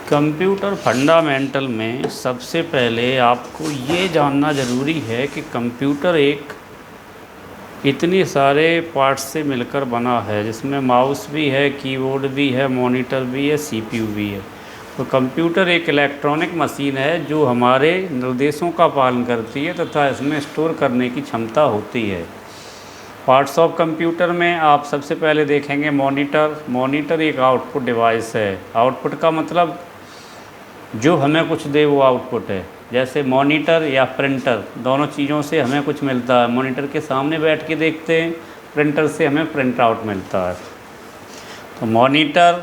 Computer fundamental में सबसे पहले आपको ये जानना ज़रूरी है कि कंप्यूटर एक इतने सारे पार्ट्स से मिलकर बना है, जिसमें माउस भी है, कीबोर्ड भी है, मॉनिटर भी है, सीपीयू भी है। तो कंप्यूटर एक इलेक्ट्रॉनिक मशीन है जो हमारे निर्देशों का पालन करती है तथा इसमें स्टोर करने की क्षमता होती है। पार्ट्स ऑफ कंप्यूटर में आप सबसे पहले देखेंगे मॉनिटर। मॉनिटर एक आउटपुट डिवाइस है। आउटपुट का मतलब जो हमें कुछ दे वो आउटपुट है। जैसे मॉनिटर या प्रिंटर, दोनों चीज़ों से हमें कुछ मिलता है। मॉनिटर के सामने बैठ के देखते हैं, प्रिंटर से हमें प्रिंट आउट मिलता है। तो मॉनिटर,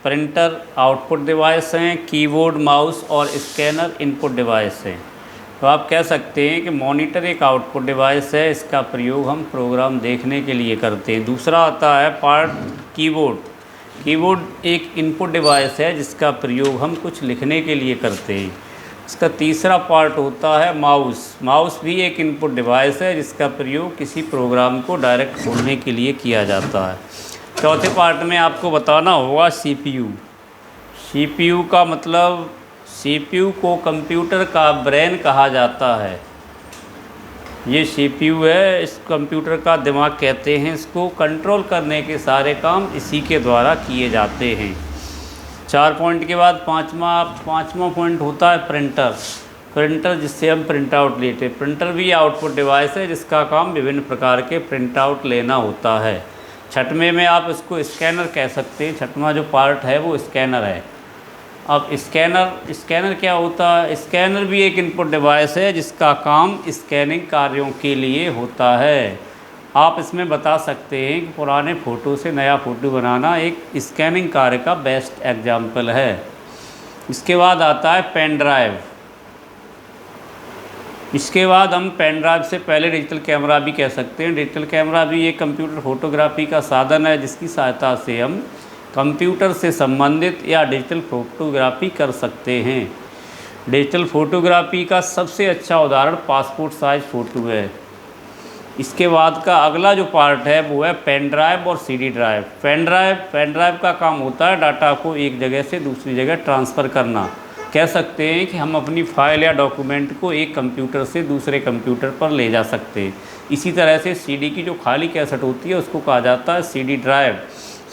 प्रिंटर आउटपुट डिवाइस हैं, कीबोर्ड, माउस और स्कैनर इनपुट डिवाइस हैं। तो आप कह सकते हैं कि मॉनिटर एक आउटपुट डिवाइस है, इसका प्रयोग हम प्रोग्राम देखने के लिए करते हैं। दूसरा आता है पार्ट कीबोर्ड। कीबोर्ड एक इनपुट डिवाइस है जिसका प्रयोग हम कुछ लिखने के लिए करते हैं। इसका तीसरा पार्ट होता है माउस। माउस भी एक इनपुट डिवाइस है जिसका प्रयोग किसी प्रोग्राम को डायरेक्ट खोलने के लिए किया जाता है। चौथे पार्ट में आपको बताना होगा सीपीयू। सीपीयू का मतलब, सीपीयू को कंप्यूटर का ब्रेन कहा जाता है। ये सीपीयू है, इस कंप्यूटर का दिमाग कहते हैं। इसको कंट्रोल करने के सारे काम इसी के द्वारा किए जाते हैं। 4 पॉइंट के बाद पाँचवा पॉइंट होता है प्रिंटर। प्रिंटर जिससे हम प्रिंट आउट लेते हैं। प्रिंटर भी आउटपुट डिवाइस है जिसका काम विभिन्न प्रकार के प्रिंट आउट लेना होता है। छठवें में आप इसको स्कैनर कह सकते हैं। छठवां जो पार्ट है वो स्कैनर है। अब स्कैनर क्या होता है? स्कैनर भी एक इनपुट डिवाइस है जिसका काम स्कैनिंग कार्यों के लिए होता है। आप इसमें बता सकते हैं कि पुराने फ़ोटो से नया फ़ोटो बनाना एक स्कैनिंग कार्य का बेस्ट एग्जाम्पल है। इसके बाद आता है पेन ड्राइव। इसके बाद हम पेन ड्राइव से पहले डिजिटल कैमरा भी कह सकते हैं। डिजिटल कैमरा भी एक कंप्यूटर फोटोग्राफी का साधन है जिसकी सहायता से हम कंप्यूटर से संबंधित या डिजिटल फ़ोटोग्राफी कर सकते हैं। डिजिटल फ़ोटोग्राफी का सबसे अच्छा उदाहरण पासपोर्ट साइज फ़ोटो है। इसके बाद का अगला जो पार्ट है वो है पेन ड्राइव और सीडी ड्राइव। पेन ड्राइव का काम होता है डाटा को एक जगह से दूसरी जगह ट्रांसफ़र करना। कह सकते हैं कि हम अपनी फ़ाइल या डॉक्यूमेंट को एक कंप्यूटर से दूसरे कंप्यूटर पर ले जा सकते हैं। इसी तरह से सीडी की जो खाली कैसेट होती है उसको कहा जाता है सीडी ड्राइव।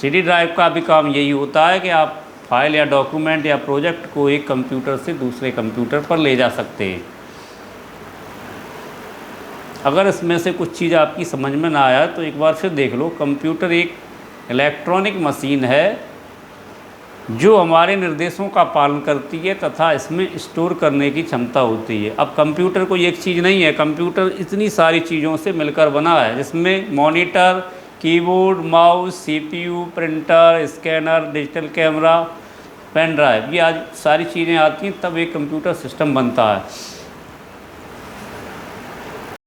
सीडी ड्राइव का भी काम यही होता है कि आप फाइल या डॉक्यूमेंट या प्रोजेक्ट को एक कंप्यूटर से दूसरे कंप्यूटर पर ले जा सकते हैं। अगर इसमें से कुछ चीज़ आपकी समझ में ना आया तो एक बार फिर देख लो। कंप्यूटर एक इलेक्ट्रॉनिक मशीन है जो हमारे निर्देशों का पालन करती है तथा इसमें स्टोर करने की क्षमता होती है। अब कंप्यूटर कोई एक चीज़ नहीं है, कंप्यूटर इतनी सारी चीज़ों से मिलकर बना है जिसमें monitor, keyboard, mouse, CPU, printer, scanner, digital camera, pen drive, ये आज सारी चीज़ें आती हैं तब एक कंप्यूटर सिस्टम बनता है।